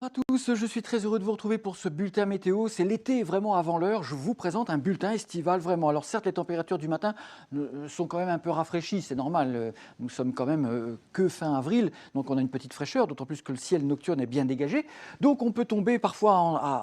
À tous, je suis très heureux de vous retrouver pour ce bulletin météo. C'est l'été vraiment avant l'heure. Je vous présente un bulletin estival vraiment. Alors certes, les températures du matin sont quand même un peu rafraîchies, c'est normal. Nous sommes quand même que fin avril, donc on a une petite fraîcheur, d'autant plus que le ciel nocturne est bien dégagé. Donc on peut tomber parfois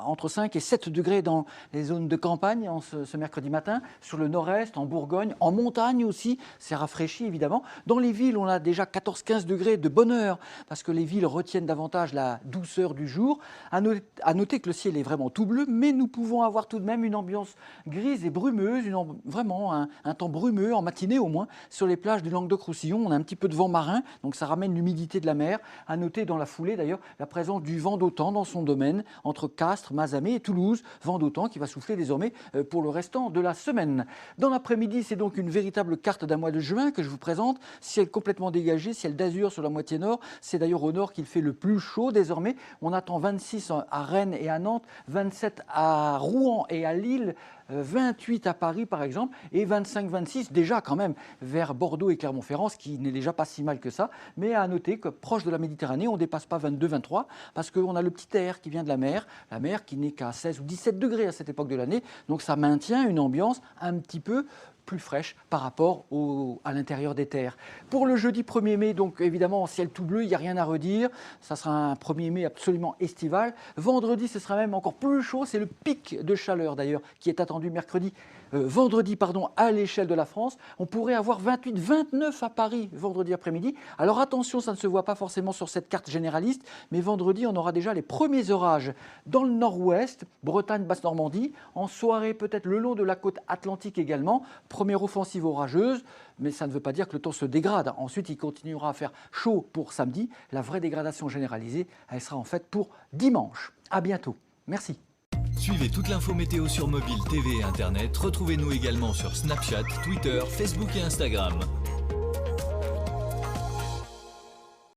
entre 5 et 7 degrés dans les zones de campagne ce mercredi matin, sur le nord-est, en Bourgogne, en montagne aussi, c'est rafraîchi évidemment. Dans les villes, on a déjà 14-15 degrés de bonheur, parce que les villes retiennent davantage la douceur du jour. À noter que le ciel est vraiment tout bleu, mais nous pouvons avoir tout de même une ambiance grise et brumeuse, vraiment un temps brumeux, en matinée au moins, sur les plages du Languedoc-Roussillon. On a un petit peu de vent marin, donc ça ramène l'humidité de la mer. À noter dans la foulée d'ailleurs la présence du vent d'OTAN dans son domaine, entre Castres, Mazamet et Toulouse. Vent d'OTAN qui va souffler désormais pour le restant de la semaine. Dans l'après-midi, c'est donc une véritable carte d'un mois de juin que je vous présente. Ciel complètement dégagé, ciel d'azur sur la moitié nord. C'est d'ailleurs au nord qu'il fait le plus chaud désormais. On attend 26 à Rennes et à Nantes, 27 à Rouen et à Lille, 28 à Paris par exemple, et 25-26 déjà quand même vers Bordeaux et Clermont-Ferrand, ce qui n'est déjà pas si mal que ça. Mais à noter que proche de la Méditerranée, on ne dépasse pas 22-23 parce qu'on a le petit air qui vient de la mer qui n'est qu'à 16 ou 17 degrés à cette époque de l'année. Donc ça maintient une ambiance un petit peu plus fraîche par rapport à l'intérieur des terres. Pour le jeudi 1er mai, donc évidemment en ciel tout bleu, il n'y a rien à redire. Ça sera un 1er mai absolument estival. Vendredi, ce sera même encore plus chaud. C'est le pic de chaleur d'ailleurs qui est attendu vendredi à l'échelle de la France. On pourrait avoir 28-29 à Paris vendredi après-midi. Alors attention, ça ne se voit pas forcément sur cette carte généraliste, mais vendredi, on aura déjà les premiers orages dans le nord-ouest, Bretagne, Basse-Normandie, en soirée peut-être le long de la côte atlantique également. Première offensive orageuse, mais ça ne veut pas dire que le temps se dégrade. Ensuite, il continuera à faire chaud pour samedi. La vraie dégradation généralisée, elle sera en fait pour dimanche. À bientôt. Merci. Suivez toute l'info météo sur mobile, TV et Internet. Retrouvez-nous également sur Snapchat, Twitter, Facebook et Instagram.